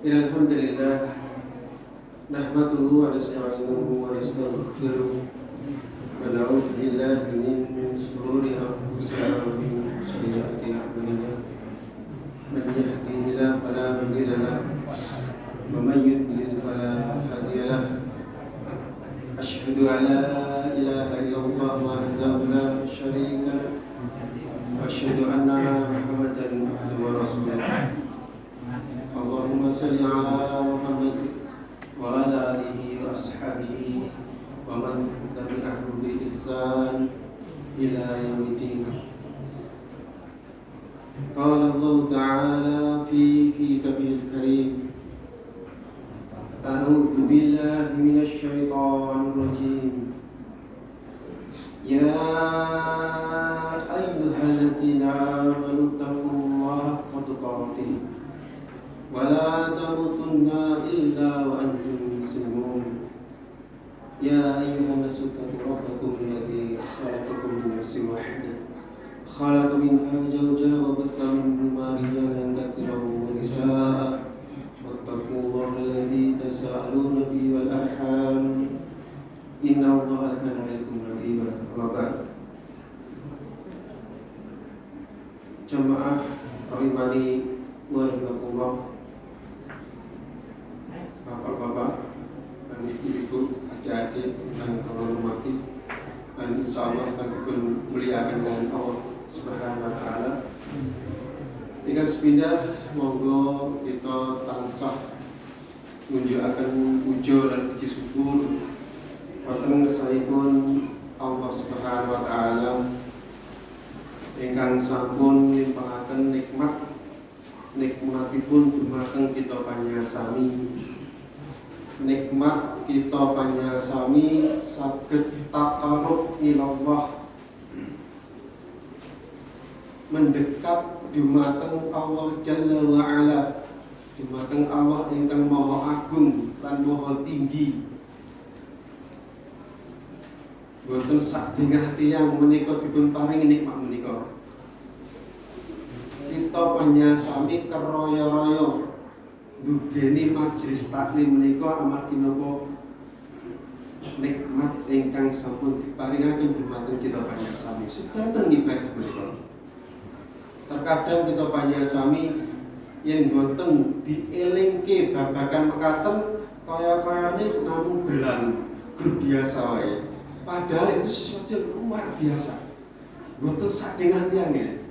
Alhamdulillah nahmaduhu wa nasta'inuhu wa nastaghfiruh wa na'udzu billahi min shururi anfusina wa min sayyiati a'malina man yahdihillahu fala mudilla lahu wa man yudlil fala hadiya lahu asyhadu an la ilaha illallah wahdahu la syarika lahu wa asyhadu anna Muhammadan abduhu wa rasuluh. Allahumma salli ala Muhammad wa ala alihi wa ashabihi wa man tabi'ahum bi ihsan ila yaumiddin. Qala Allah ta'ala fi kitabihil karim, a'udzu billahi minasy syaithanir rajim. Ya ayyuhalladzina amanu taqullaha haqqa tuqatih wa la tamutunna illa wa antum muslimun. Ya ayyuhan nasu taqu rabbakum alladzi khalaqakum min nafsin wahidah khalaqa minha zawjaha wa batha minhuma rijalan katsiran wa nisaa'a wattaqullaha alladzi tasaaluna bihi wal arham innallaha kana 'alaykum raqiba. Wa ba'd. Jamaah rahimani wa rahimakumullah, bapak-bapak dan ibu-ibu, adik-adik dan kawan hormati, dan insyaallah akan dimuliakan dengan Allah Subhanahu wa taala. Dengan sepindah monggo kita tansah ngunjukaken puja dan puji syukur wonten ngersahipun Allah Subhanahu wa taala ingkang sampun limpahaken nikmatipun dumateng kita panyasami. Nikmat kita panyasami saged taqarrub ilallah, mendekat dumateng Allah Jalla wa Ala, dumateng Allah ingkang maha agung lan maha tinggi. Boten sak dengah tiyang menika dipun paringi nikmat menika. Kita panyasami keroyo-royo dugeni majelis taklim menika amargi napa? Nikmat ingkang sampun diparingaken dumateng kita panyasami sedanten ibadah menika. Terkadang kita panyasami yen boten dielingke babagan mekaten kaya-kayane namung berlalu gur biasa wae. Padahal itu sesuatu yang luar biasa. Boten sak dengan tiangnya.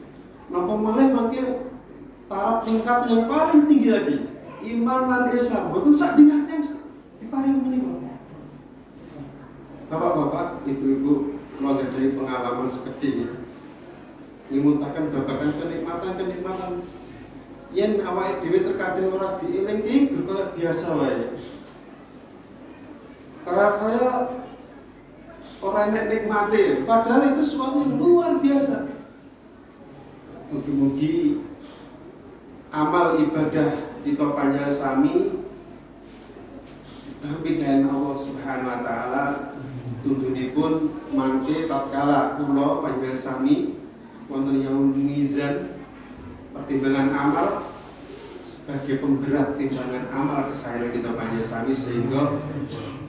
Napa malah mangke taraf tingkat yang paling tinggi lagi, iman lan Islam. Boten sak dengan tiang diparingi menika. Bapak-bapak, ibu-ibu, keluarga dari pengalaman sekedhik ngimutaken babagan kenikmatan. Yen awake dhewe terkadang ora dielingke kaya biasa wae. Kaya orang yang nikmati, padahal itu sesuatu yang luar biasa. Mugi-mugi amal ibadah kita panyasami ditampi dengan Allah Subhanahu wa taala. Tundunipun mangke tatkala kula panyasami wonten yaumul mizan, pertimbangan amal sebagai pemberat timbangan amal kesayangan kita panyasami, sehingga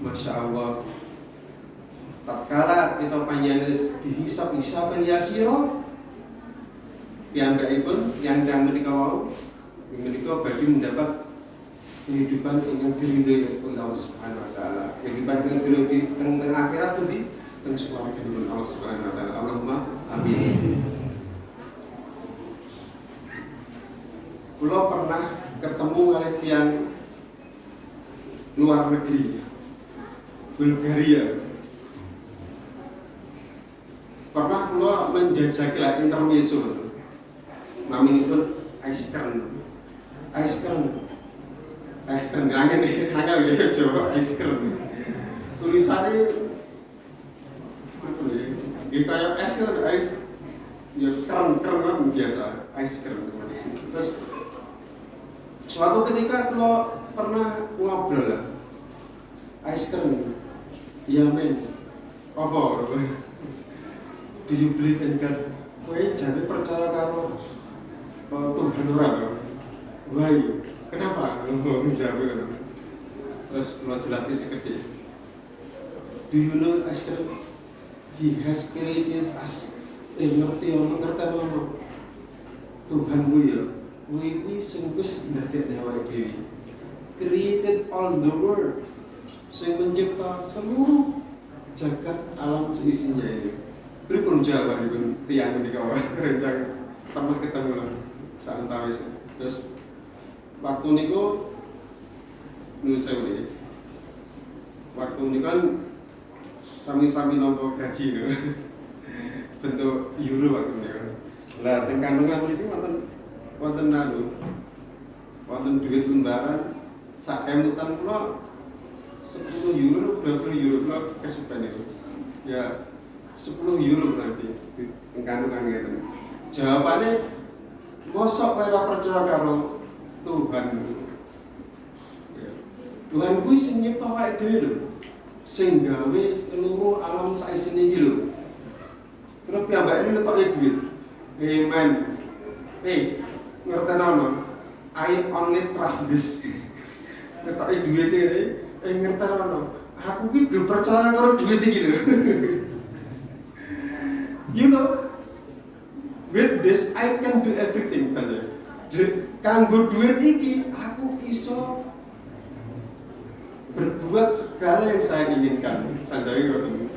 masya Allah tatkala kita panjenengan dihisab hisaban yasira piyambakipun yang menika wau menika bagi mendapat kehidupan ingkang diridhoi oleh Allah Subhanahu wa taala. Kehidupan ingkang diridhoi teng akhirat pundi teng swarga dipun Allah Subhanahu wa taala. Allahumma amin. Kula pernah ketemu kali tiyang luar negeri, Bulgaria. Pernah kula menjajaki lah intermezzo naminipun ice cream angin ya coba ice cream tulisannya apa ya kayak es cream ice ya keren biasa ice cream. Terus suatu ketika kula pernah ngobrol lah ice cream ya men apa do you believe in God? Kowe jane percaya karo Tuhan ora to? Why? Kenapa? Jawab. Terus lo jelaskan sedikit. Do you know Ashkan? He has created us. Ngerti ono. Tuhan kuwi sing wis ndadekne awake dhewe. Created all the world. Sing mencipta seluruh jagat alam seisinya ini. Pripun jawabanipun tiyang menika rencang pernah ketemu lah santawis. Terus waktu niku nun sewu. Waktu niku kan sami-sami nampa gaji lho. Bentuk euro waktu niku. Lah teng kandungan niki wonten duit lembaran sak emutan kula 10 euro 20 euro kula kesupen itu. Ya 10 euro berarti teng kandungan ngeten. Jawabane mosok kowe ora percaya karo Tuhan. Ya. Tuhan kuwi sing nyipta awake dhewe lho. Sing gawe seluruh alam saisine iki lho. Terus piyambake ngetokne duit. Amen. Ngertenono. I only trust this. Ngetokne duit iki ngertenono. Aku ki gak percaya karo duit iki lho. You know, with this I can do everything saja. Kanggo duit iki aku iso berbuat segala yang saya inginkan. Sanjai ngoten.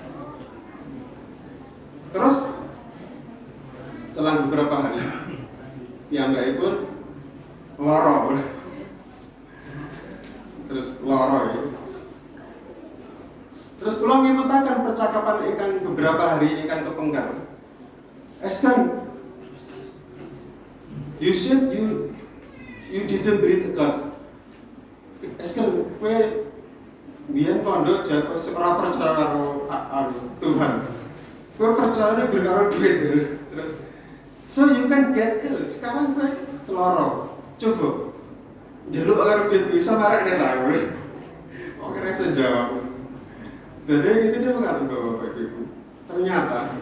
Terus selang beberapa hari piyambakipun lara. Terus lara ya. Terus kula ngimutaken percakapan ingkang beberapa hari ingkang kepengker. Askan, you said you didn't believe God. Askan, kowe biyen kondo jatuh ora percaya karo Tuhan. Kowe percayane karo duit. Terus so you can get ill. Sekarang kowe lara. Coba njaluk karo duit bisa marakne ta kowe. Kok ora iso jawab. Jadi itu dia mengatakan Bapak Ibu. Ternyata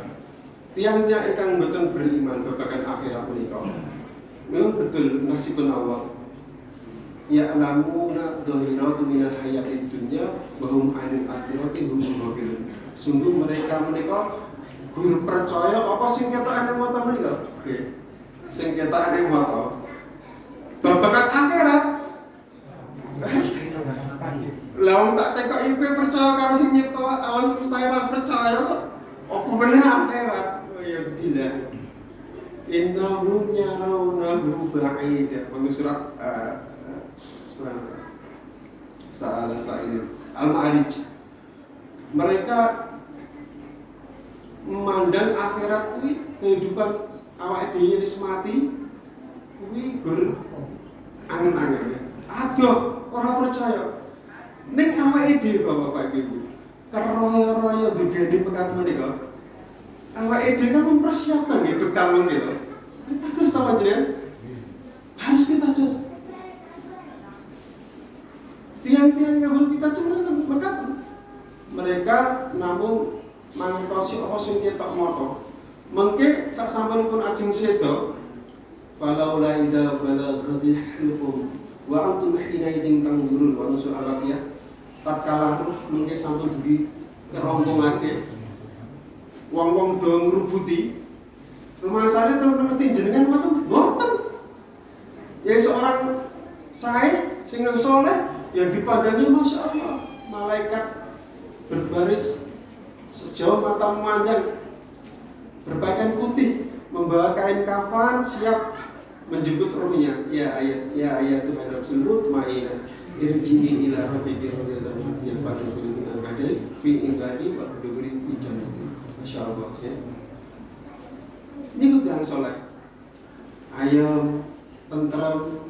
tiang-tiang ingkang boten beriman babagan akhirat menika memang betul nasibun Allah. Ya'lamuna dhahiratu minal hayatid dunya wa hum 'anil akhirati hum ghafilun. Sungguh mereka menika guru percaya apa sing ketokane mata menika? Nggih. Sing ketokane mata. Babagan akhirat. Lah tak tekok iku percaya karo sing nyipta alam semesta ora percaya kok. Apa meneh akhirat? Oh ya tidak. Innahum yarawnahu ba'ida. Surat Salah sa'il Al-Ma'arij. Mereka memandang akhirat kuwi kehidupan awake dhewe wis mati kuwi gur angen-angen. Aduh, ora percaya. Ning awake dhewe Bapak Ibu. Keroyo-royo digene pekat menika. Awake dhewe kan mempersiapkan bekal menika. Kita terus tahu jenengan. Harus kita terus. Tiang-tiang yang kita cemana mekaten. Mereka namun mangertosi apa sing ketok mata. Mengke sak sampunipun ajeng seda falaula idza balaghatil hulqum wa antum hina idin tanzurun wa nusul alafiyah tatkala roh mengke sampun dugi kerombongane wong-wong do ngrubuti rumasane temen jenengan mboten. Ya seorang saya sing saleh yang dipandangi Masya Allah, malaikat berbaris sejauh mata memandang, berpakaian putih, membawa kain kafan, siap menjemput rohnya. Ya ayat Tuhan absolut ma'ina irji'i ila rabbiki radiyatan hati yang pada dengan badai fi ingadi wa berduguri ijanati. Masya Allah ya. Ini ikut yang soleh, ayam, tentram,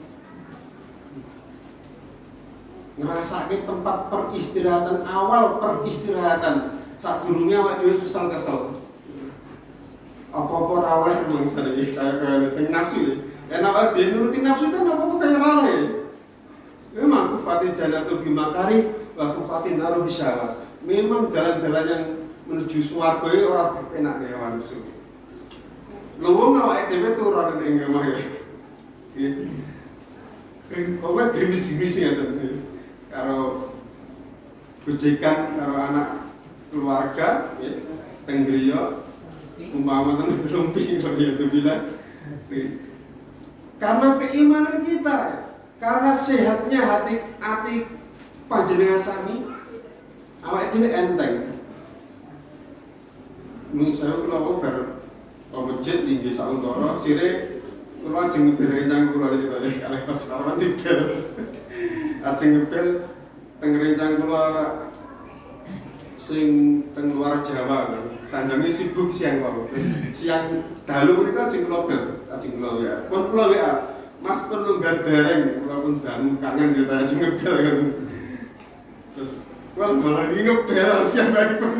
ngerasake tempat peristirahatan, awal peristirahatan sadurunge awake dhewe kesel-kesel. Apa-apa ra oleh mangsa iki kaya nafsu. Enak dhewe nuruti nafsu kan apa-apa kaya ra oleh. Memang kufatin jannatul bimakari wa kufatin naru bisyawat. Memang jalan-jalan yang menuju swarga iki ora dipenakne awak nafsu. Lho wong awake dhewe turun ning omah iki. Kowe grimis-grimis ngeten. Karo gojekan karo anak keluarga ya, teng griya umpama ten rumpi kok ya itu bilang. Karena keimanan kita, karena sehatnya hati panjenengan sami, awake dhewe enteng. Nun saya kula bar masjid tinggi sauntara sire kula ajeng ngebel rencang kula iki kaya kalih pas kawan dibel. Ajeng ngebel teng rencang kula sing teng luar Jawa kan. Sanjange sibuk siang wae. Siang dalu menika ajeng kula bel, ajeng kula ya. Pun kula WA, Mas perlu dereng kula pun dangu kangen ya ajeng ngebel kan. Terus kula malah ngebel siang wae pun.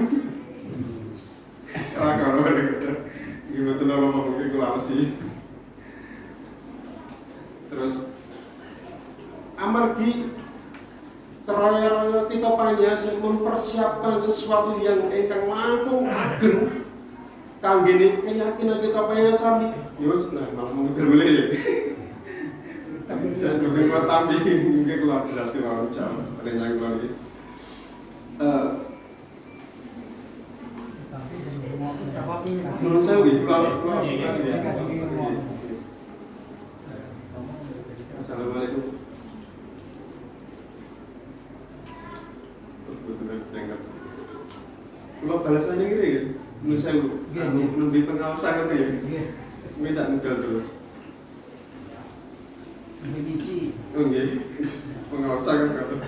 Kalau betul ngomong ke sih. Terus amargi keraya-raya kita panjang mempersiapkan sesuatu yang ingkang langkung ageng kangge keyakinan kita panjang sami. Yo nah malah mengeber ya. Tapi saya belum kuat tapi mungkin kalau jelas kalau jam rencana kalau ini. Menurut saya kalau ya. Assalamualaikum. Kalau balasannya gini ya, menurut saya lebih pengawasan gitu ya. Minta modal terus. Oh iya, pengawasan kan.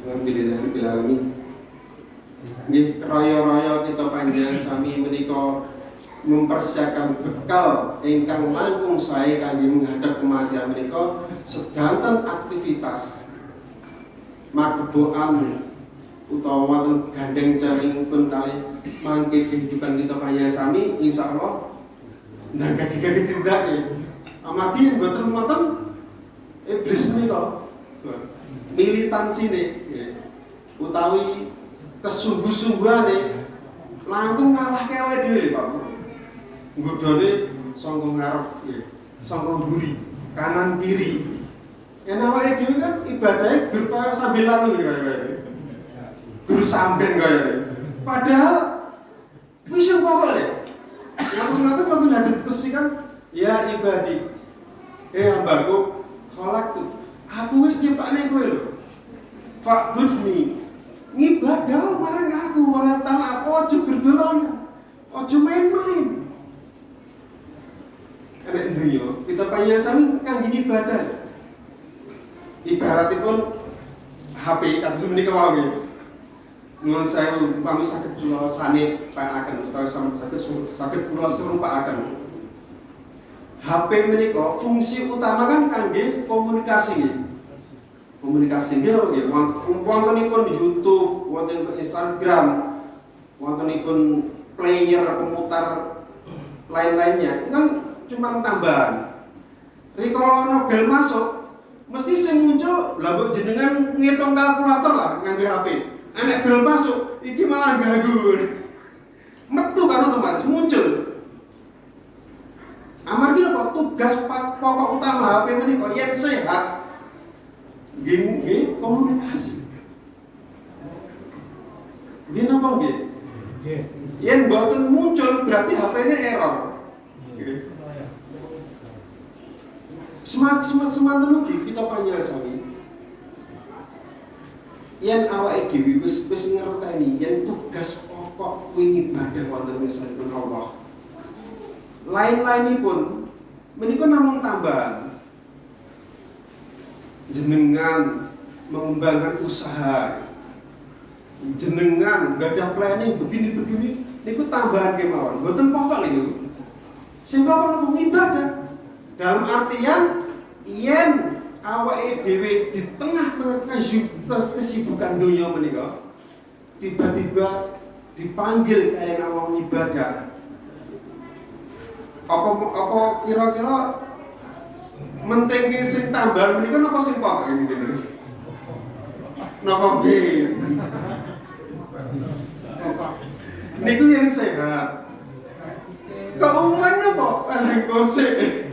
Alhamdulillahirrahmanirrahim. Nggih raya-raya kita panjenengan sami menika mempersiapkan bekal ingkang langkung sae kangge menghadap kematian menika sedanten aktivitas magebokan utawa wonten gandeng caringipun kalih mangke kehidupan kita panjenengan sami insyaallah nggak tindake amargi mboten wonten iblis menika militansi utawi kesungguh-sungguhane langkung ngalahke awake dhewe Pak. Nggodhone saka ngarep saka mburi, kanan kiri. Yen awake dhewe kan ibadahe gur kaya sambil lalu kaya. Gur samben kaya. Padahal wis yo pokoke. Ngaten-ngaten wonten hadits kursi kan ya ibadi. Hambaku kholak tuh. Aku wis ciptakne kowe lho. Pak Budni ngibadah marang aku wala ta'ala ojo berdolanan. Ojo main-main. Enek dunya kita panjenengan kangge ibadah. Ibaratipun HP kados menika wae. Nuwun sewu upami saged kula sanepakaken utawa saged kula serupakaken. HP menika fungsi utama kan kangge komunikasi. Komunikasi nggih wontenipun YouTube, wontenipun Instagram, wontenipun player pemutar lain-lainnya. Itu kan cuma tambahan. Rikala ana bel masuk, mesti sing muncul lha mbok jenengan ngitung kalkulator lah nganggo HP. Enek bel masuk, iki malah ganggu. Metu kan otomatis muncul. Amargi apa tugas pokok utama HP menika yen sehat nggih komunikasi. Nggih napa nggih? Nggih. Yen mboten muncul berarti HP-ne error. Nggih. Semanten ugi kita panjenengan sami. Yen awake dhewe wis ngerteni yen tugas pokok kuwi ibadah wonten misalipun Allah. Lain-lainipun menika namung tambahan. Jenengan mengembangkan usaha, jenengan gadah planning begini niku tambahan kemawon, mboten pokok niku. Sing pokok niku ibadah. Dalam artian yen awake dhewe di tengah-tengah kesibukan dunia menika tiba-tiba dipanggil kalian awang ibadah. Apa kira-kira mentingke sing tambal menika napa sing pok ngene-ngene. Napa nggih? Niku yang sehat. Keumuman napa? Aleng gosek.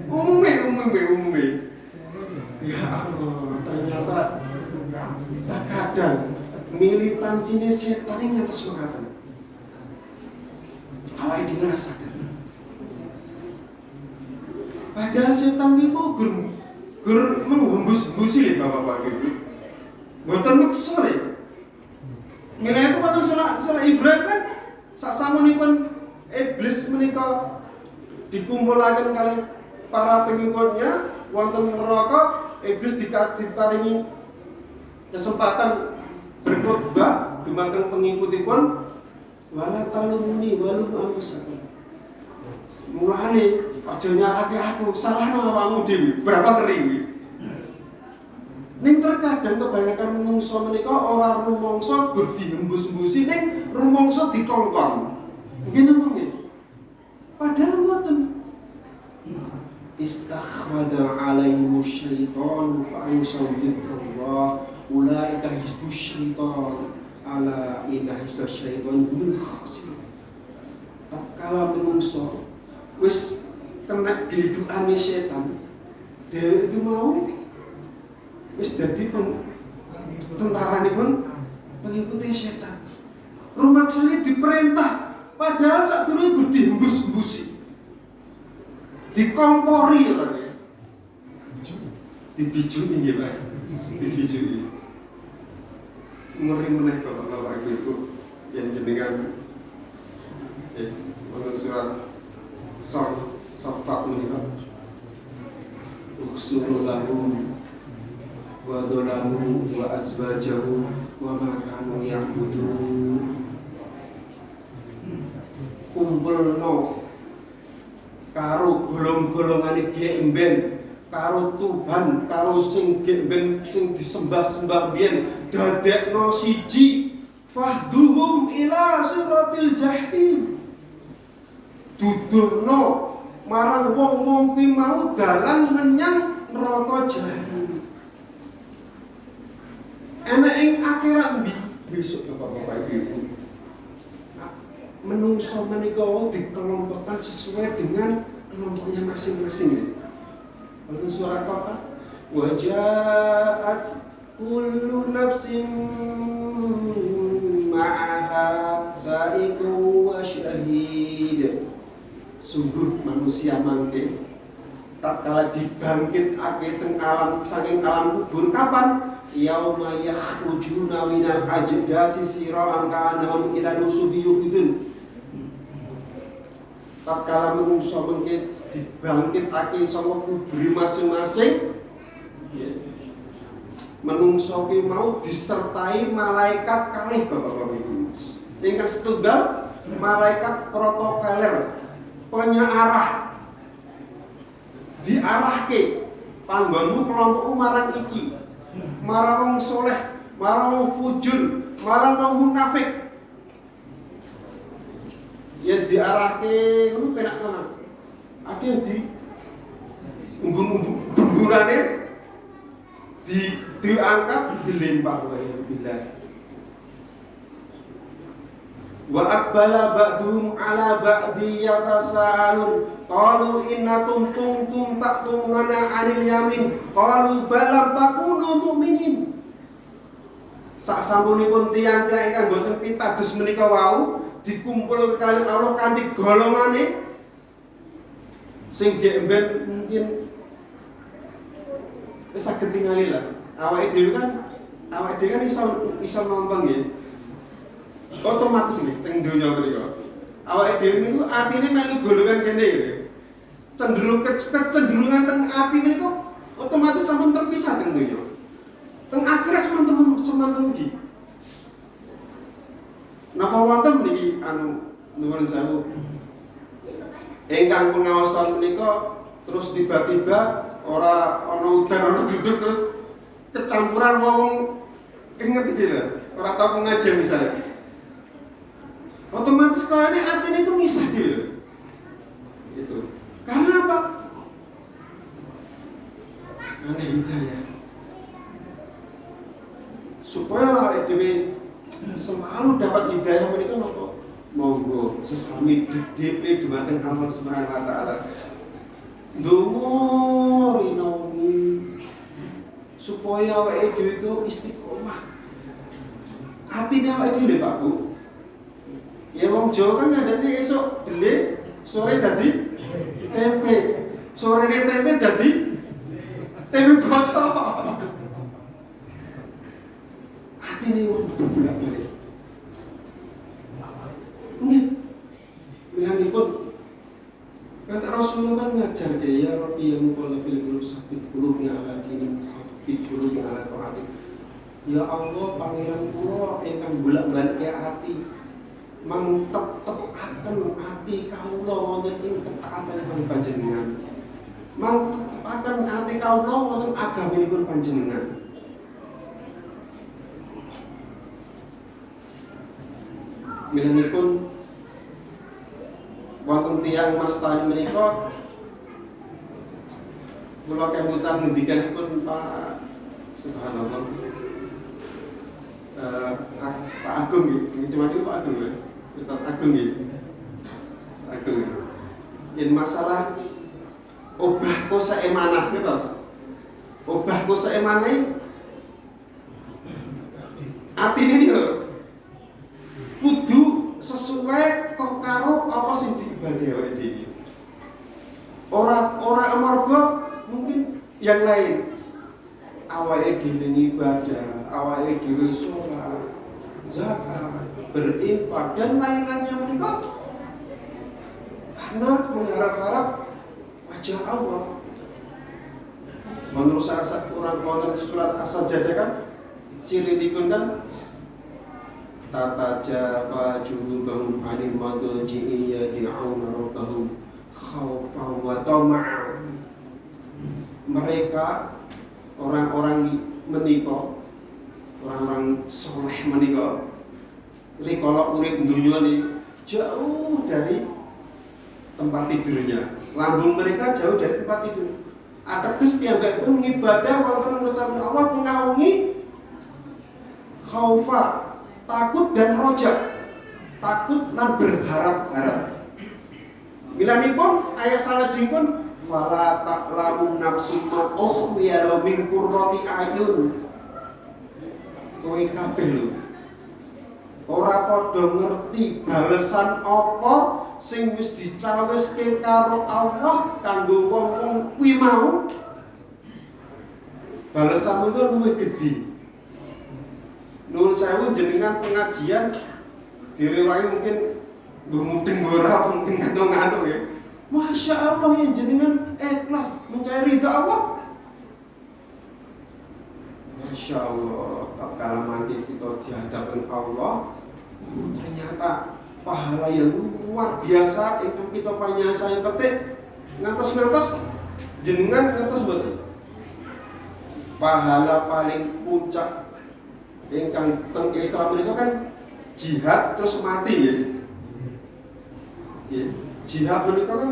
Umumnya. Ya Allah, ternyata terkadang militansinya setan ini atas mengatakan. Awake dhewe ngerasakan. Padahal setan itu gur menghembus-hembusi lho Bapak-bapak Ibu. Mboten meksa lho. Milih itu pada surah Ibrahim kan sak samunipun iblis menika dikumpulaken kali para pengikutnya wonten neraka, iblis diparingi kesempatan berkhotbah dumateng pengikutipun wala talumuni walum anfusakum. Mulane aja nyalahke aku, salahno awakmu dhewe. Berapa kering. Ning terkadang kebanyakan menungso menika ora rumangsa gur dihembus-hembusi ning rumangsa dikongkon. Nggih napa nggih? Padahal mboten. Istakhwada alaihimu syaitan fa'ansaw dzikrullah ulaika hizbus syaitan ala inna hizbas syaitan humul khasirun. Tatkala menungso wis kena glidukane setan, dhewe iki mau wis dadi tentaranipun pengikuti setan. Rumangsane diperintah, padahal sadurunge gur dihembus-hembusi. Dikompori lho. Dibijuni nggih, Pak. Dibijuni. Ngeri meneh Bapak Ibu yang jenengan menurut surat Safat menika. Uksuru lahum wa dhalamu wa azwajahu wa ma kanu ya'budun. Kumpulno karo golong-golongane gemben, karo Tuhan, karo sing gemben sing disembah-sembah biyen dadekno siji fahduhum ila siratil jahim. Dudurno marang wong-wong kuwi mau dalan menyang neraka jahanam. Ana ing akhirat besok Bapak-bapak Ibu. Menungso menika dikelompokkan sesuai dengan kelompoknya masing-masing. Lalu surat apa? Wajaat kullu nafsin ma'aha sa'iqun wa syahid. Sungguh manusia mangke tatkala dibangkitake teng alam saking alam kubur kapan? Yauma yakhrujuna minal ajdasi sira'an ka'annahum ila nusubi yufidun. Tatkala menungso mengke dibangkitake saka kubur masing-masing, menungso ki mau disertai malaikat kalih Bapak-bapak Ibu. Ingkang setunggal malaikat protokoler penyearah diarahke panggonmu kelompokmu marang iki, marang wong soleh, marang wong fujur, marang wong munafik. Ya diarahke ngono penak tenan. Ada yang di bumbunane diangkat dilempar wae billah. Wa aqbala ba'dhum 'ala ba'di yatasaalun qalu innakum kuntum ta'tunana 'anil yamin qalu bal takunu mu'minin. Sak sampunipun tiyang-tiyang ingkang boten pitados menika wau dikumpul kali Allah kanthi golongane sing gemben mungkin wis saged tingali lah. Awake dhewe kan iso nonton nggih. Otomatis nggih teng donya menika. Awake dhewe niku atine melu golongan kene nggih. Kecenderungan teng ati menika otomatis sampun terpisah teng donya. Teng akhirat semanten ugi. Napa wonten niki nuwun sewu. Ingkang pengaosan menika terus tiba-tiba ora ana udan ana duduk terus kecampuran wong ngerti dhewe. Ora tau pengajian misalnya. Otomatis kalau ini artinya itu misah dhewe. Itu. Karena apa? Karena hidayah. Supaya awake dhewe selalu dapat hidayah menika napa? Monggo sesami DP dumateng Allah Subhanahu wa taala. Ndonga rinawi supaya awake dhewe itu istiqomah. Atine awake dhewe Pak Bu. Ya wong Jawa kan ngandani esuk dele, sore dadi tempe. Sorene tempe dadi tempe basa. Atine wong bolak-balik. Nggih. Minangipun kan Rasulullah kan ngajar ya Rabbi ya muqallabil qulub sabbit qulubi ala dinik sabbit qulubi ala taatik. Ya Allah pangeran kula ingkang bolak-balik ati mang tetepaken ati kawula wonten ing ketaatan panjenengan. Mang tetepaken ati kawula wonten agaminipun panjenengan. Milanipun wonten tiyang mastani menika kula kemutan ngendikanipun Pak subhanallah Pak Agung nggih, ini cuma Pak Agung ya. Ustaz Agung nggih. Ustaz Agung. Yen masalah obah kosa emanah gitu. Obah kosa emanah atine iki lho. Kudu sesuai kok karo apa sing dibagi awake dhewe. Ora amarga mungkin yang lain. Awake dhewe ibadah, awake dhewe salat, zakat, berinfak dan lain-lainnya menika karena mengharap-harap wajah Allah. Menurut saya Quran wonten surat As-Sajdah kan cirinipun kan tata jaba junubahum anil madaji'i yad'una rabbahum khaufan wa tama'an. Mereka orang-orang menika, orang-orang soleh menika rikala urip dunya ini jauh dari tempat tidurnya. Lambung mereka jauh dari tempat tidur. Ateges piyambakipun ngibadah wonten ngersani Allah ngawungi khaufa, takut dan roja, takut lan berharap-harap. Milanipun ayat salajengipun fala ta'lamu nafsum ma ukhfiya min qurrati ayun. Kowe kabeh lho ora padha ngerti balesan apa sing wis dicawiske karo Allah kanggo wong-wong kuwi mau. Balesan itu luwih gedhe. Nuwun sewu jenengan pengajian direwangi mungkin mudeng ora mungkin ngantuk-ngantuk ya. Masya Allah yang jenengan ikhlas mencari ridha Allah. Masya Allah, tak kala mati kita dihadapkan Allah, ternyata pahala yang luar biasa yang kita panyasa yang petik ngantos jenengan ngantos betul. Pahala paling puncak ingkang teng Islam menika kan jihad terus mati ya. Ya, jihad menika kan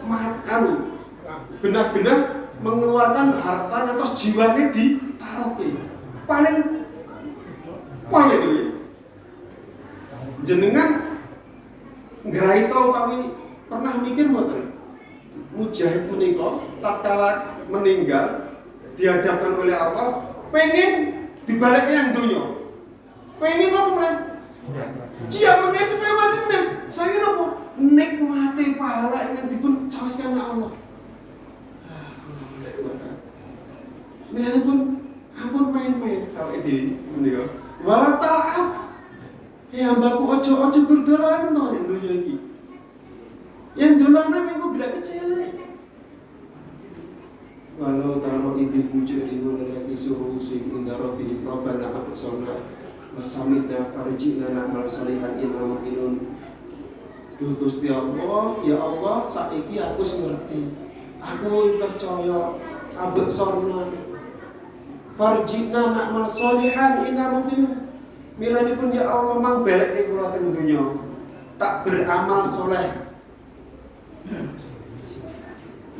makan benar-benar mengeluarkan harta atau jiwanya ditaruhke. Paling poin itu ya. Jenengan ngrai tau tapi pernah mikir mboten? Mujahid menika tatkala meninggal dihadapkan oleh Allah pengen dibalik yang dunia. Pengen apa men? Jiwanya supaya mati men. Saya apa? Nikmati pahala yang dipun cawiskan Allah. Minane pun ampun main-main awake dhewe menika. Wala ta'ab. Ya mbakku ojo berdolan to ning donya iki. Yang dolane mengko bila kecele. Walau taro idil mujrimun lagi suruh inda rabbihim rabbana absarna wa sami'na farji'na na'mal salihan inna muqinun. Duh Gusti Allah, ya Allah, saiki aku ngerti. Aku percaya absarna farji'na na'mal salihan inna muqinun. Milanipun ya Allah mang belekke kula teng donya tak beramal soleh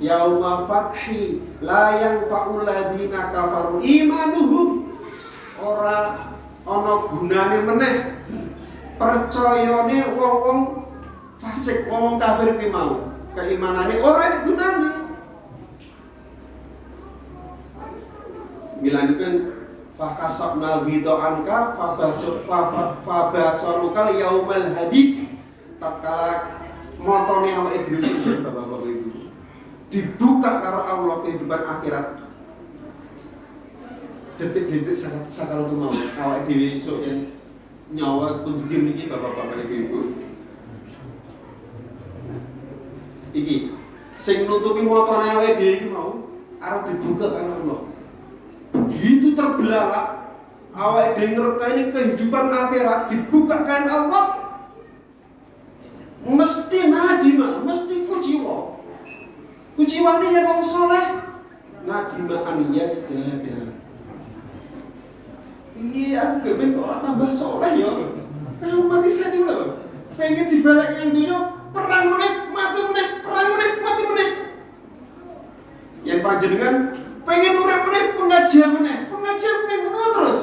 yauma fathi la yanfa'ul ladzina kafaru imanuhum, ora ana gunane meneh percayane wong-wong fasik, wong kafir ki mau, keimanane ora ana gunane. Milanipun fakasabna ghida'anka fabasorukal yaumal hadid, tatkala motone awake dhewe Bapak-bapak Ibu dibuka karo Allah kehidupan akhirat. Detik-detik sakal itu mau awake dhewe esuk yen nyawa pun digim niki Bapak-bapak Ibu. Iki sing nutupi motone awake dhewe iki mau arep dibuka karo Allah. Begitu terbelalak awake dhewe ngerteni kehidupan akhirat dibuka kan Allah, mesti nadima, mesti kuciwa. Kuciwane ya wong saleh, nadima an yasdada. Iya, aku ben kok ora tambah saleh ya. Kamu mati sedi lho. Pengen dibalek yang dunya, perang meneh, mati meneh, perang meneh, mati meneh. Yen panjenengan pengen urip meneh, pengajian meneh ngono terus.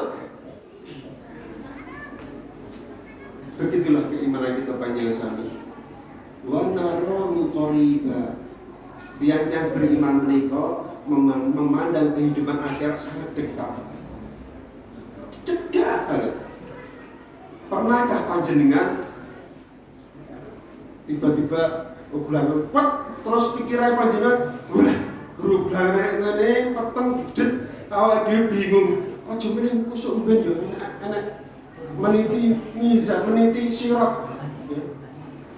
Begitulah keimanan kita panjang sami. Wa narahu qariba. Yang beriman menika memandang kehidupan akhirat sangat dekat. Cedak banget. Pernahkah panjenengan tiba-tiba obrolan kuat terus pikiran panjenengan, wah, guru obrolan ngene peteng gedhet, awake dhewe bingung. Aja meneh kusuk mben yo enak meniti mizan, meniti sirat.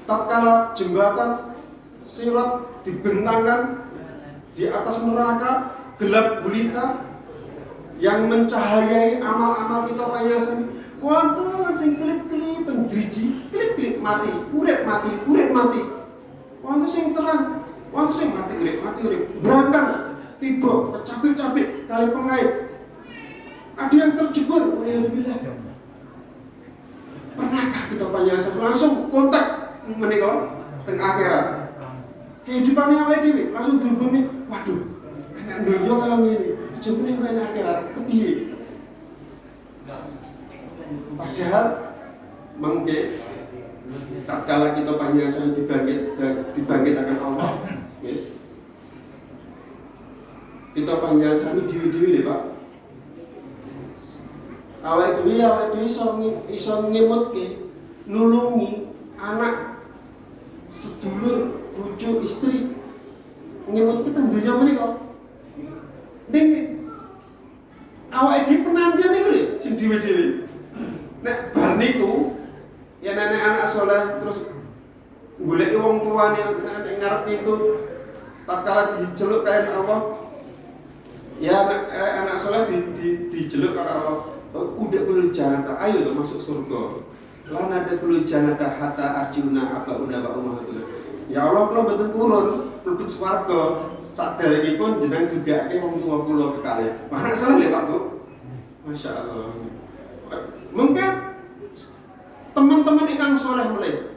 Tatkala jembatan sirat dibentangkan di atas neraka gelap gulita yang mencahayai amal-amal kita panjasan, wonten sing kelip-kelip driji, kelip-kelip mati, urip mati, urip mati. Wonten sing terang, wonten sing mati urip, berangkang tiba kecapik-capik kali pengait. Ada yang terjebur, walhamdulillah. Pernahkah kita panjasan langsung kontak menika teng akhirat? Kehidupannya awake dhewe langsung dihubungi, waduh, enak donya kaya ngene, jebule kaya akhirat kepiye? Padahal mengke tatkala kita panjenengan dibangkitkan Allah, nggih. Kita panjenengan dhewe-dhewe lho, Pak. Awake dhewe iso ngemutke, nulungi anak, sedulur, bojo, istri, ngemut kita dunia menika. Ning awake dhewe penantian niku lho sing dhewe-dhewe. Nek bar niku yen anak saleh terus goleki wong tuane nek ngarep pintu tatkala diceluk kaen Allah. Ya anak saleh diceluk karo Allah. Udhul jannata, ayo masuk surga. Lan ada kulu jannata hatta arjuna abauna wa ummahatuna. Ya Allah, kula mboten purun mlebet swarga saderengipun jenengan dugake wong tuwa kula kekalih. Anak saleh lho Pak Bu. Masyaallah. Mungkin teman-teman ingkang saleh mulai.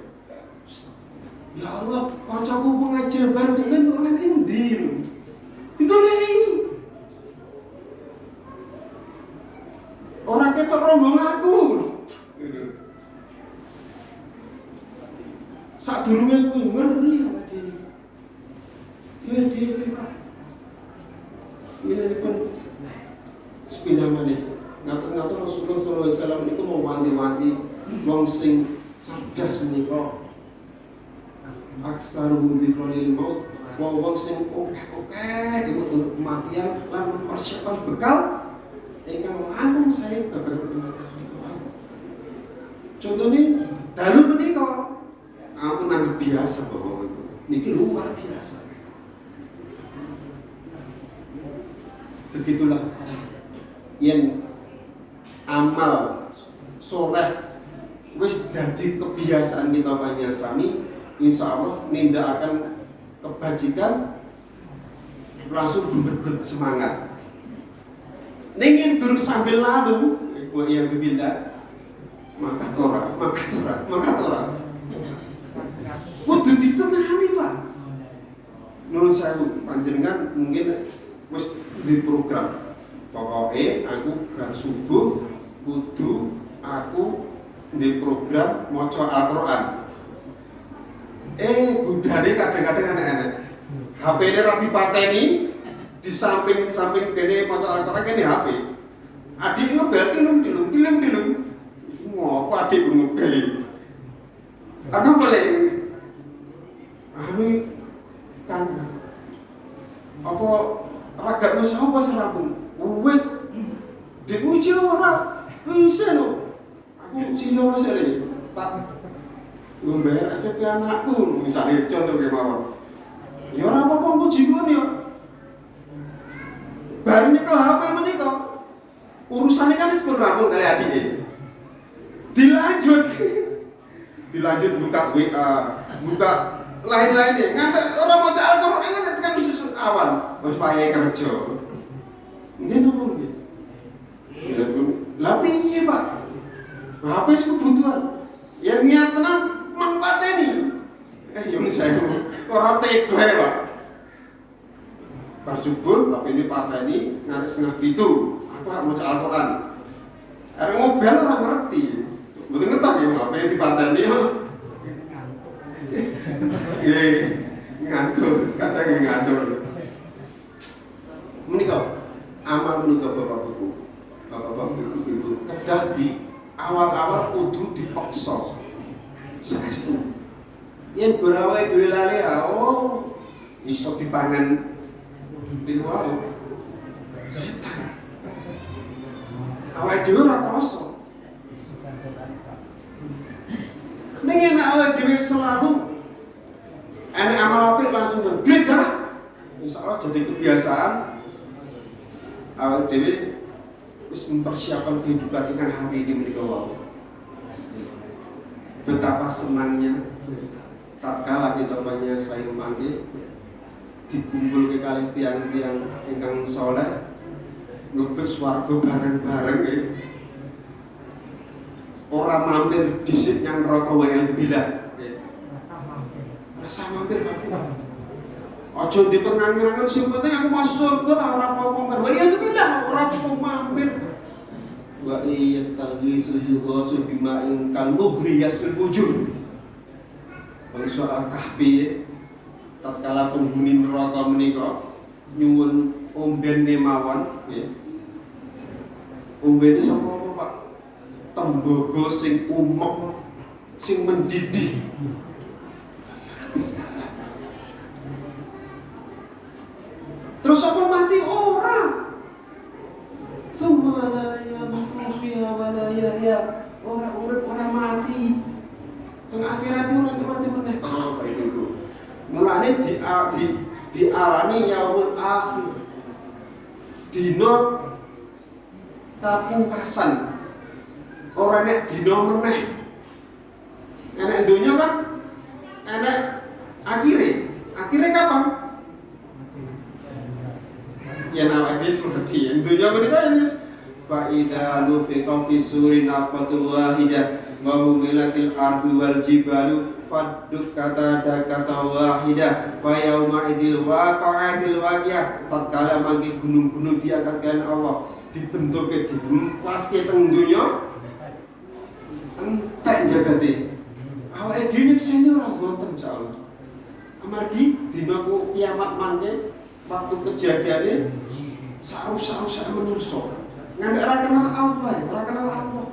Ya Allah, kancaku pengajar baru ben orang endi. Digoleki. Orang ketok rombong aku. Sadurunge kuwi ngeri awake dhewe. Dia dhewe Pak. Ini pun sepindah malih. Ngatur-ngatur Rasulullah sallallahu alaihi wasallam niku mau wanti-wanti wong sing cerdas menika. Aksaruhum dzikrul maut, wong sing okeh-okeh untuk kematian lan mempersiapkan bekal ingkang langkung saya babagan kematian menika. Contohnya dalu menika aku nanggep biasa bahwa niki luar biasa. Begitulah yang amal soleh wis dadi kebiasaan kita panjenengan, insya Allah nindak akan kebajikan langsung berget semangat. Ningin guru sambil lalu, ya billah, maka orang. Kudu ditenangani Pak. Nun Nuwun sewu, panjenengan mungkin wis di program. Pokoke aku bar subuh kudu aku di program maca Al-Qur'an. Budane kadang-kadang aneh-aneh. HP-ne ra dipateni di samping kene maca Al-Qur'an kene HP. Adik ngebel dilung. Ngopo adik ngebel? Karena boleh. Anu kan apa ragatmu sapa serapun? Wis dipuji ora bisa lho. Aku sing ora sele tak ngombe SPP anakku misale contoh kemawon. Ya ora apa-apa puji pun ya. Baru nyekel HP menika. Urusane kan wis pun rampung kali adike. Dilanjut buka WA, buka lain-lainnya. Ngantek orang maca Al-Qur'an kan tekan wis awan, wis payahe kerja. Nggih napa nggih? Lah piye, Pak? HP kebutuhan. Ya niat tenan mangpateni. Yang saya ora tega ya, Pak. Bar subuh HP ini pateni ngantek 6:30. Aku harus maca Al-Qur'an. Arek mobil ora ngerti. Mboten ngerti ya HP dipateni. Ngantuk, katanya ngantuk. Menika amal menika Bapak Ibu, kedah di awal-awal kudu dipaksa. Saestu. Yen berawake dhewe lali iso dipangan liwau. Setan. Awake dhewe ora krasa. Ning enak awake dhewe selalu enek amal apik langsung ngeglit ya. Insyaallah jadi kebiasaan awake dhewe wis mempersiapkan kehidupan ingkang hari ini menika wau. Betapa senangnya tatkala kita saya mangke dikumpul ke kali tiang-tiang ingkang saleh mlebu swarga bareng-bareng nggih. Ora mampir dhisik nyang neraka wae bila. Rasa mampir Pak. Aja dipengangen-angen sing penting aku masuk surga lah ora apa-apa. Wae bila ora apa mampir. Wa iyastaghisu yughasu bima'in kalmuhri yasul wujud. Bangsa Al-Kahfi tatkala penghuni neraka menika nyuwun omben mawon nggih. Ombene sapa apa Pak? Tembaga sing umek sing mendidih. Terus apa mati orang? Semalaya manusia walaya orang urip orang mati. Tengah akhirat orang mati meneh. Oh, baik itu. Mulane diarani yaumul akhir. Dina kapungkasan. Ora nek dina meneh. Enek donya kan enek akhire. Akhire kapan? Ya awake seperti dunia menika ini fa idza nufiqa fi suri nafqatu wahidah wa humilatil ardu wal jibalu fadukkata dakata wahidah fa yauma idil waqa'atil waqiah tatkala mangke gunung-gunung diangkatkan Allah dibentuke dilempaske teng donya entek jagate awake dhewe sing ora wonten insyaallah amargi dina ku kiamat mangke waktu kejadiannya sarus-sarus menungso nggak ora kenal Allah, ora kenal Allah.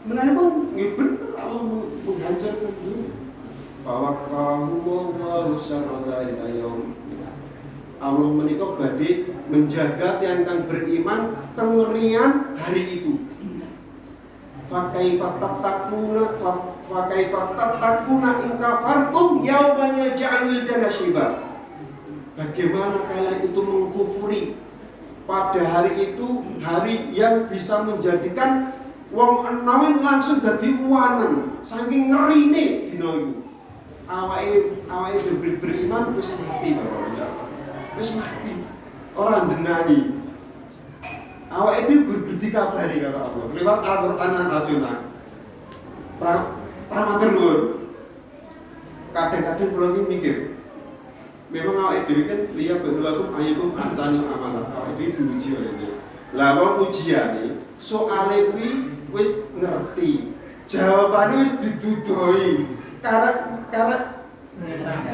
Mulane pun nggih bener Allah menghancurkan dunia. Bahwa kahumullahu syarrata yaum. Allah menika badhe menjaga tiang-tiang beriman kengerian hari itu. Fa kaifa tattaquna in kafartum yauma yaj'alul wildana syiba. Bagaimana kalian itu mengkufuri pada hari itu, hari yang bisa menjadikan wong enom langsung dadi uwanen saking ngerine dina iku. Awake beriman wis mati Bapak Bapak. Wis mati. Ora ndenani. Awake dhewe dikabari karo Allah lewat Al-Qur'an lan As-Sunnah. Pra matur nuwun. Kadang-kadang kula iki mikir Memang awake dhewe kan liya berlaku ayyukum ahsanu amala. Awake dhewe diuji oleh itu. Lah wong ujiane soale kuwi wis ngerti. Jawabane wis didudoi. Karek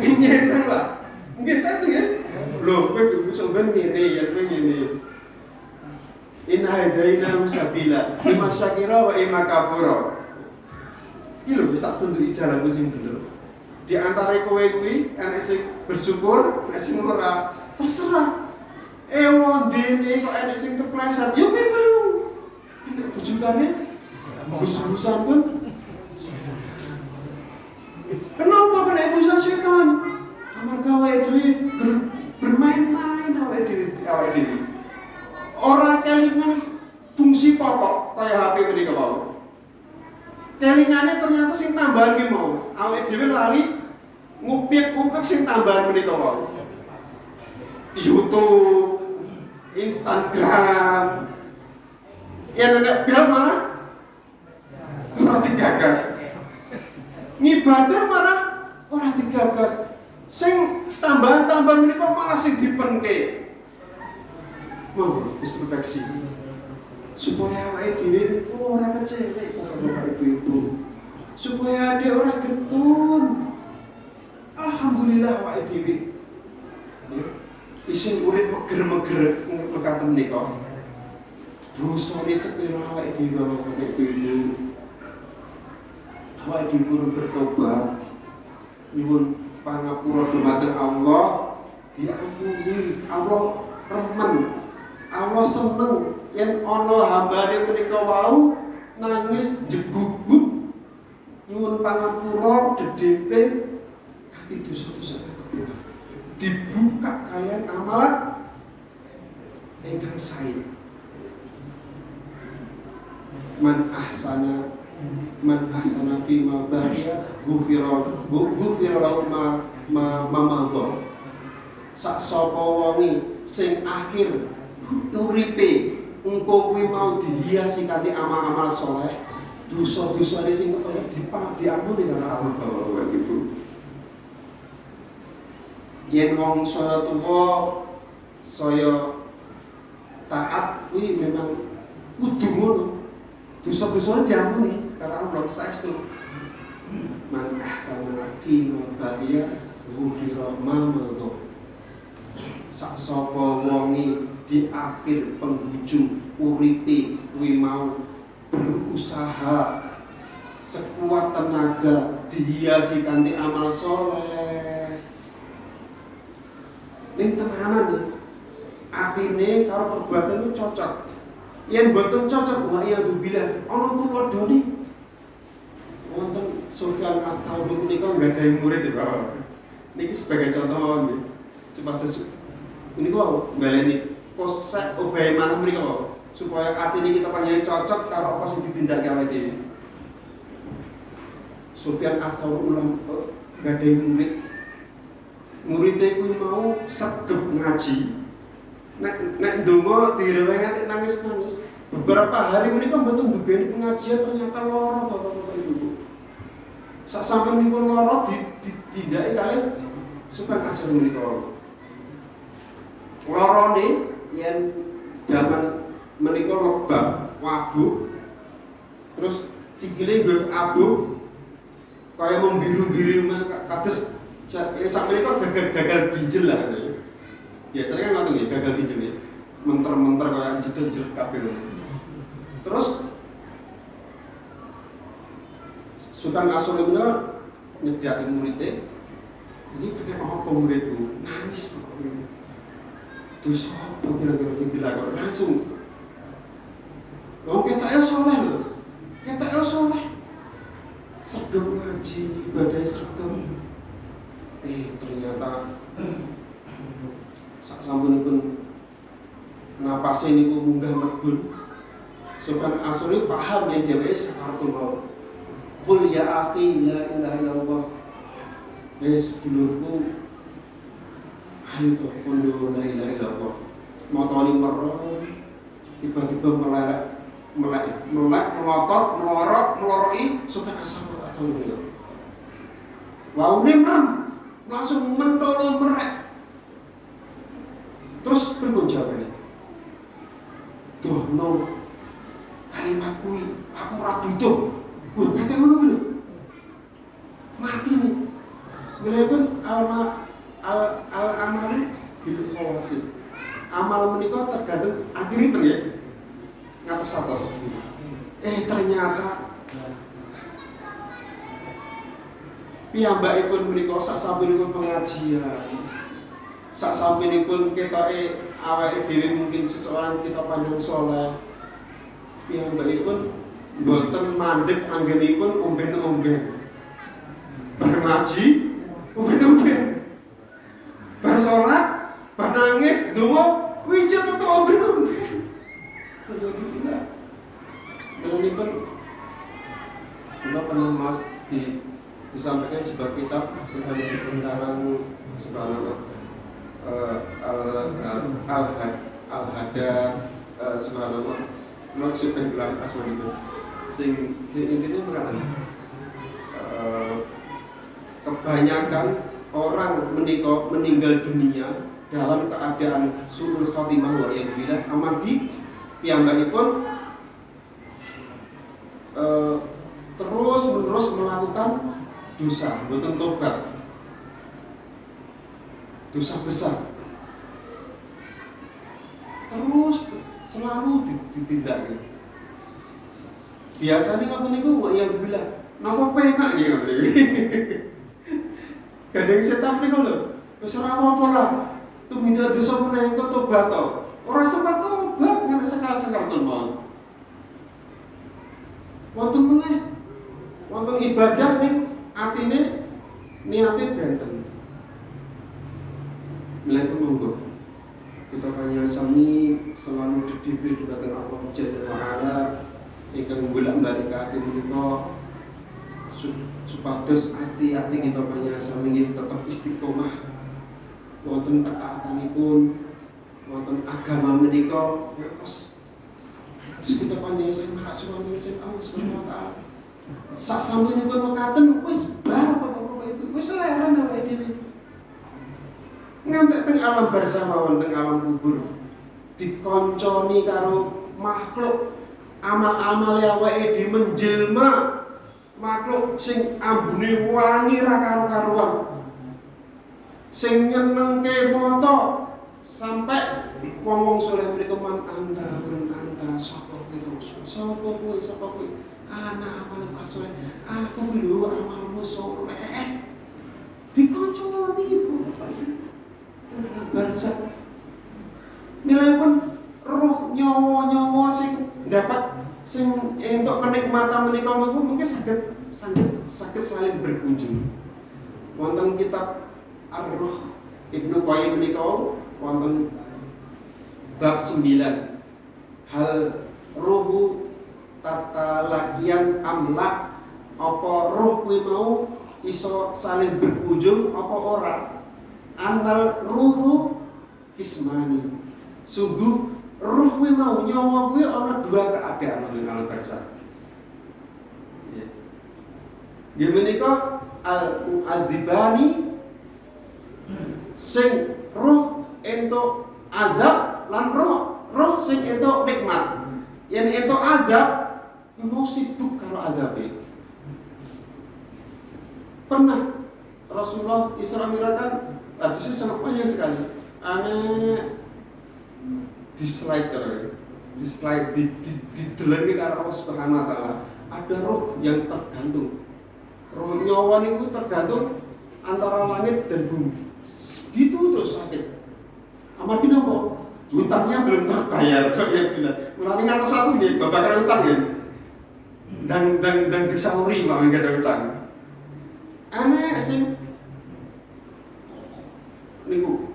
nyeneng lah. Nggih satu ya. Lho kowe iso ben ngene ya kowe ngene. Inna hadaina sabila imma syakira wa imma kafura. Iki lho wis tak tuntuki jalanku sing bener. Di antara kowe kuwi ana sing bersyukur, ana sing ora, terserah. Wondene kok ana sing kepleset, yo kowe mau. Nek bujukane bus-busan pun. Kenapa kena busan setan? Amarga awake dhewe bermain-main awake dhewe. Ora kelingan fungsi pokok kaya HP menika wae. Kelingane ternyata sing tambahan ki mau. Awake dhewe lali ngupik-upik sing tambahan menika wae. YouTube, Instagram. Ya nek bel mana? Ora digagas. Ngibadah mana? Ora digagas. Sing tambahan-tambahan menika malah sing dipenke. Mau introspeksi supaya awake dhewe ora kecelek bapak ibu-ibu, supaya ade ora getun. Alhamdulillah awake dhewe isin urip meger-meger mekaten menika. Dosane sepira awake dhewe bapak ibu. Awake dhewe purun bertobat nyuwun pangapura dumateng Allah, diampuni Allah remen. Allah seneng yen ana hambane menika wau nangis jegugut nyuwun pangapura dedete kati dosa-dosa kepura dibuka kalian amalan ingkang sae. Man ahsana fi ma baqiya ghufira lahu ma madha. Sak sapa wonge sing akhir uripe engko kuwi mau dihiasi kanthi amal-amal saleh, dosa-dosane sing kepengin diampuni karo Allah Bapak Ibu. Yen wong saya tuwa, saya taat kuwi memang kudu ngono. Dosa-dosane diampuni karo Allah saestu. Man ahsana fi ma baqiya ghufira ma madha. Sak sapa wonge di akhir penghujung uripe kuwi mau berusaha sekuat tenaga dihiasi kanthi amal soleh. Ning tenanan iki atine karo perbuatan itu cocok. Yen boten cocok wa ya dubilah ana tuladhane. Wonten Sufyan Ats-Tsauri menika nggadahi murid ya Bapak. Niki sebagai contoh mawon nggih. Supados ini kok baleni kosek obay manah mriki kok supaya atine kita panjenengan cocok karo apa sing ditindakake awake dhewe. Sufyan Ats-Tsauri ulang gadahi murid. Murid kuwi mau sregep ngaji. Nek ndonga direwangi nganti nangis-nangis. Beberapa hari menika mboten ndugeni pengajian ternyata lara Bapak-bapak Ibu. Sak sampeyanipun lara ditindaki kalian Sufyan Ats-Tsauri menika. Larane yen zaman menika lebam, wabuh, terus sikile nggo abuh, kaya membiru-biru kados sak menika gagal ginjel lah katanya. Biasanya kan ngoten nggih, gagal ginjel ya. Menter-menter kaya jedot-jedot kabeh. Terus Sufyan Ats-Tsauri menika nyedaki muridé, ini kena apa muridku? Nangis pokoknya. Terus apa kira-kira yang dilakukan langsung? Oh kita soleh loh, kita soleh. Sergem ngaji, ibadah sergem. Ternyata sak sampunipun napase niku munggah medun. Sufyan Ats-Tsauri paham yen dheweke sakaratul maut. Qul ya akhi la ilaha illallah. Sedulurku, ayo to kondo la ilaha illallah. Motoni merem, tiba-tiba melek, melotot, meloroki Sufyan Ats-Tsauri. Waune merem, langsung mentolo merek. al amalu bil khawatir. Amal menika tergantung akhiripun ya. Ngatos-atos. Ternyata piyambakipun menika sak sampunipun pengajian. Sak sampunipun ketoke awake dhewe mungkin seseorang kita pandang saleh. Piyambakipun mboten mandeg anggenipun omben-omben. Bar ngaji, omben-omben. Bar salat, bar nangis, donga, wijit tetep omben-omben. Kaya dipindah. Menipun kula pernah Mas disampaikan sebuah kitab yang dipun karang subhanallah al-hada subhanallah maksud pengelar asmanipun sing intinya mengatakan kebanyakan orang meninggal dunia dalam keadaan su'ul khatimah wa yadbillah amargi piyambakipun terus menerus melakukan dosa, boten tobat, dosa besar, terus selalu ditindaknya. Biasanya ngoten niku yang dibilang, napa penak nggih ngoten iki. Gandeng setan niku lho, wis ora apa-apa lah. Tumindak dosa meneh kok tobat to. Ora sempat tobat nganti sekal-sekal tenan. Wonten meneh, wonten ibadah ning atine niate benten. Mulai monggo kita panyasami selalu didibri dumateng Allah Jalla wa Ala ingkang bolak-balik ati menika supados ati-ati kita panyasami nggih tetep istiqomah wonten ketaatanipun wonten agama menika ngantos kita panyasami makasih Allah Subhanahu wa taala. Sak sampunipun mekaten wis bar Bapak-bapak Ibu wis leren awake dhewe. Ngantek teng alam barzah mawon teng alam kubur dikonconi karo makhluk amal-amal awake dhewe menjelma makhluk sing ambune wangi ra karo-karuan sing nyenengke mata sampai wong-wong saleh mriku man anta sapa kowe ana amal saleh aku lho amalmu saleh dikonconi Bapak bangsa milipun roh nyawa sing dapat sing entuk kenikmatan menika mungkin saged saling berkunjung. Wonten kitab Ar-Ruh Ibnu Qayyim menika wonten bab 9 hal ruhu tatalakian amla apa roh kuwi mau iso saling berkunjung apa ora. Antal ruhu kismani. Sungguh roh kuwi mau nyawa kuwi ana dua keadaan ning alam barzah. Ya. Ya menika al-mu'adzibani sing roh entuk azab lan roh sing entuk nikmat. Yen entuk azab mau sibuk karo azabe. Pernah Rasulullah Isra Mi'raj kan hadisnya sangat panjang sekali. Aneh di slide didelengi karo Allah Subhanahu wa taala. Ada roh yang tergantung. Roh nyawa niku tergantung antara langit dan bumi. Gitu terus sakit. Amargi napa? Hutangnya belum terbayar kok ya bilang. Mulane ngatos-atos nggih babakan hutang nggih. Dan disauri Pak enggak ada hutang. Aneh sing niku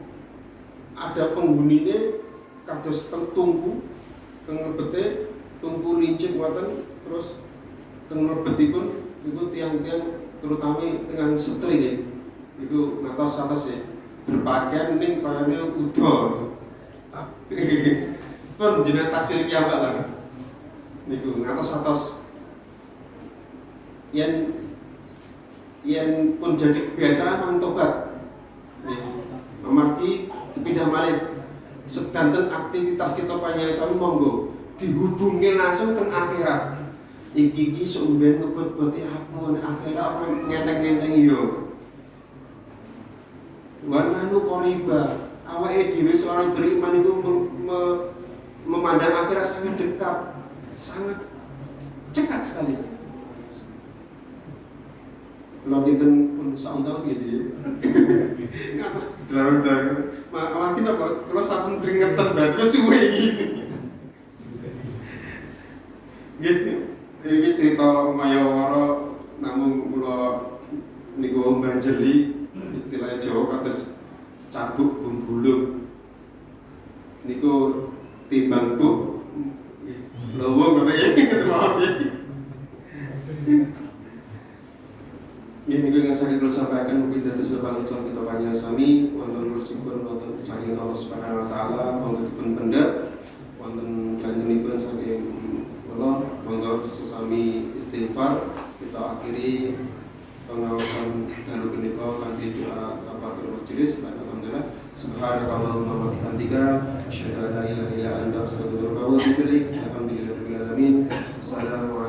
ada penghunine kados tungku teng lebete tungku lincip ngoten terus teng lebetipun niku tiang-tiang terutama dengan setri nggih niku ngatos-atos ya berpakaian ning kayane uda pun jeneng tafsir kiambak lah niku ngatos-atos yen pun jadi kebiasaan mang tobat amargi sepindah malih sedanten aktivitas kita panjenengan monggo dihubungke langsung teng akhirat. Iki sumben ngebut-buti aku nek akhirat ngenteng-ngenteng yo. wa nahnu qariba. Awake dhewe seorang beriman itu memandang akhirat sangat dekat, sangat cekat sekali. Kalau kita pun tahun gitu ya, ngatas dalam makin apa? Kalau sabun keringetan berarti suwe gini. Gitu. Ini cerita Mayawara, namun kalau niku banjeli istilah Jawa kados cabuk bumbulung. Niku timbang buk lowo katanya. Ini niku yang saya perlu sampaikan mungkin dari sebagai soal kita panjang sami wonten resipun wonten saking Allah Subhanahu wa taala monggo dipun pendak wonten lanjutipun saking Allah monggo sesami istighfar kita akhiri pengawasan dalu punika kanthi doa kafatul majelis. Alhamdulillah subhanakallahumma wa bihamdika asyhadu an la ilaha illa anta astaghfiruka wa atubu ilaik. Alhamdulillahirabbil alamin. Assalamualaikum